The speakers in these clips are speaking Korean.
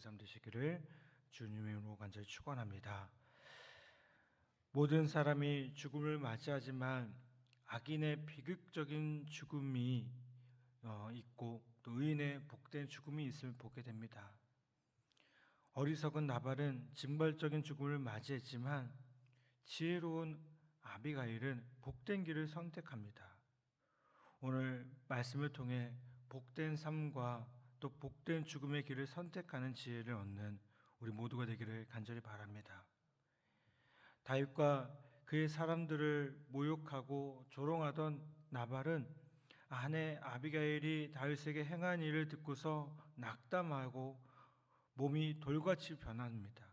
삶 되시기를 주님의 이름으로 간절히 축원합니다. 모든 사람이 죽음을 맞이하지만 악인의 비극적인 죽음이 있고 또 의인의 복된 죽음이 있음을 보게 됩니다. 어리석은 나발은 징벌적인 죽음을 맞이했지만 지혜로운 아비가일은 복된 길을 선택합니다. 오늘 말씀을 통해 복된 삶과 또 복된 죽음의 길을 선택하는 지혜를 얻는 우리 모두가 되기를 간절히 바랍니다. 다윗과 그의 사람들을 모욕하고 조롱하던 나발은 아내 아비가일이 다윗에게 행한 일을 듣고서 낙담하고 몸이 돌같이 변합니다.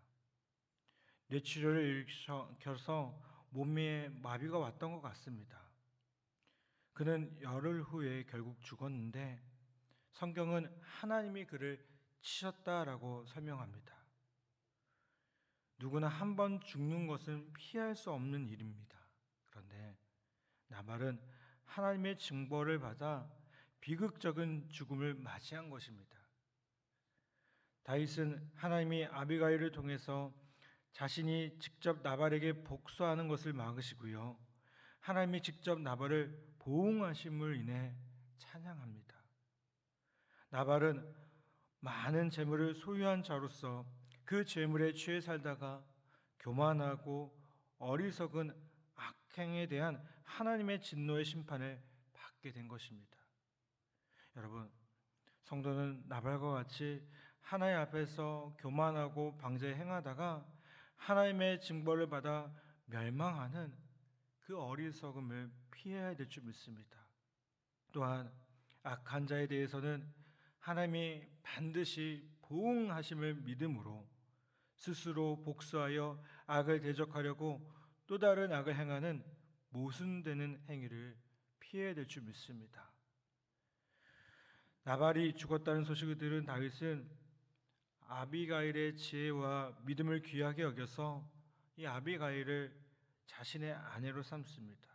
뇌출혈을 일으켜서 몸에 마비가 왔던 것 같습니다. 그는 열흘 후에 결국 죽었는데 성경은 하나님이 그를 치셨다라고 설명합니다. 누구나 한 번 죽는 것은 피할 수 없는 일입니다. 그런데 나발은 하나님의 징벌을 받아 비극적인 죽음을 맞이한 것입니다. 다윗은 하나님이 아비가일을 통해서 자신이 직접 나발에게 복수하는 것을 막으시고요, 하나님이 직접 나발을 보응하심을 인해 찬양합니다. 나발은 많은 재물을 소유한 자로서 그 재물에 취해 살다가 교만하고 어리석은 악행에 대한 하나님의 진노의 심판을 받게 된 것입니다. 여러분, 성도는 나발과 같이 하나님 앞에서 교만하고 방자에 행하다가 하나님의 징벌을 받아 멸망하는 그 어리석음을 피해야 될 줄 믿습니다. 또한 악한 자에 대해서는 하나님이 반드시 보응하심을 믿음으로 스스로 복수하여 악을 대적하려고 또 다른 악을 행하는 모순되는 행위를 피해야 될 줄 믿습니다. 나발이 죽었다는 소식을 들은 다윗은 아비가일의 지혜와 믿음을 귀하게 여겨서 이 아비가일을 자신의 아내로 삼습니다.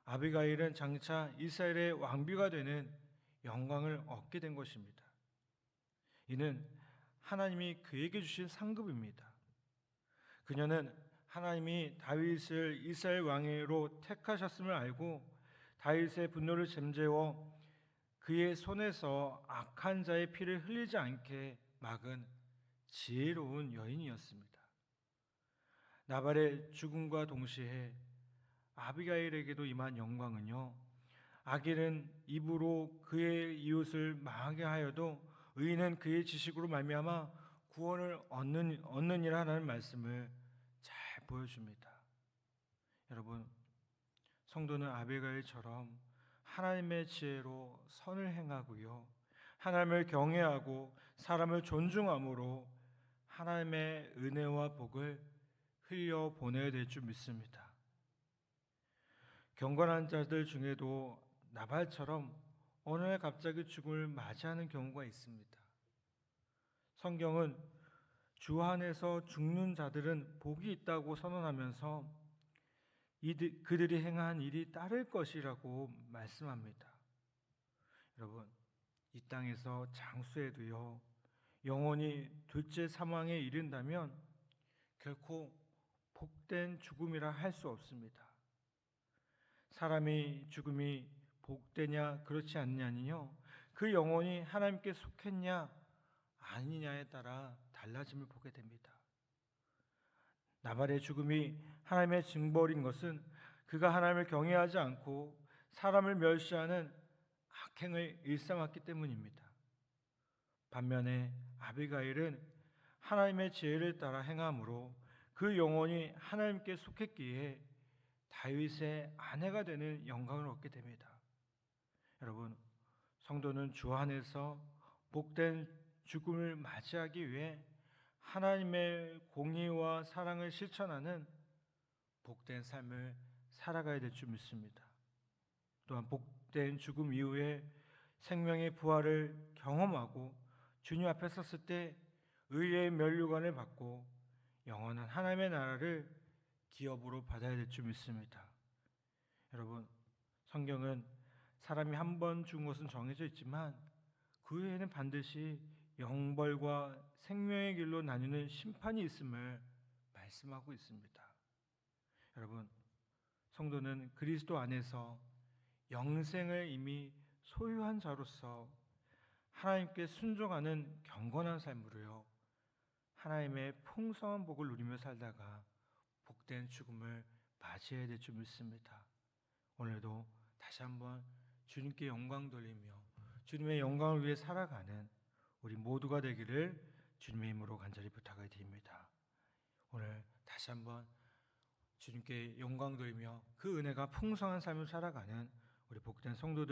아비가일은 장차 이스라엘의 왕비가 되는 영광을 얻게 된 것입니다. 이는 하나님이 그에게 주신 상급입니다. 그녀는 하나님이 다윗을 이스라엘 왕으로 택하셨음을 알고 다윗의 분노를 잠재워 그의 손에서 악한 자의 피를 흘리지 않게 막은 지혜로운 여인이었습니다. 나발의 죽음과 동시에 아비가일에게도 임한 영광은요, 악인은 입으로 그의 이웃을 망하게 하여도 의인은 그의 지식으로 말미암아 구원을 얻느니라는 말씀을 잘 보여줍니다. 여러분, 성도는 아비가일처럼 하나님의 지혜로 선을 행하고요, 하나님을 경외하고 사람을 존중함으로 하나님의 은혜와 복을 흘려 보내야 될 줄 믿습니다. 경건한 자들 중에도 나발처럼 어느 날 갑자기 죽음을 맞이하는 경우가 있습니다. 성경은 주 안에서 죽는 자들은 복이 있다고 선언하면서 그들이 행한 일이 따를 것이라고 말씀합니다. 여러분, 이 땅에서 장수해도요, 영원히 둘째 사망에 이른다면 결코 복된 죽음이라 할 수 없습니다. 사람이 죽음이 복되냐 그렇지 않느냐는요, 그 영혼이 하나님께 속했냐 아니냐에 따라 달라짐을 보게 됩니다. 나발의 죽음이 하나님의 징벌인 것은 그가 하나님을 경외하지 않고 사람을 멸시하는 악행을 일삼았기 때문입니다. 반면에 아비가일은 하나님의 지혜를 따라 행함으로 그 영혼이 하나님께 속했기에 다윗의 아내가 되는 영광을 얻게 됩니다. 여러분, 성도는 주 안에서 복된 죽음을 맞이하기 위해 하나님의 공의와 사랑을 실천하는 복된 삶을 살아가야 될 줄 믿습니다. 또한 복된 죽음 이후에 생명의 부활을 경험하고 주님 앞에 섰을 때 의의 면류관을 받고 영원한 하나님의 나라를 기업으로 받아야 될 줄 믿습니다. 여러분, 성경은 사람이 한 번 죽은 것은 정해져 있지만 그 후에는 반드시 영벌과 생명의 길로 나뉘는 심판이 있음을 말씀하고 있습니다. 여러분, 성도는 그리스도 안에서 영생을 이미 소유한 자로서 하나님께 순종하는 경건한 삶으로요, 하나님의 풍성한 복을 누리며 살다가 복된 죽음을 맞이해야 될 줄 믿습니다. 오늘도 다시 한번 주님께 영광 돌리며 주님의 영광을 위해 살아가는 우리 모두가 되기를 주님의 이름으로 간절히 부탁을 드립니다. 오늘 다시 한번 주님께 영광 돌리며 그 은혜가 풍성한 삶을 살아가는 우리 복된 성도들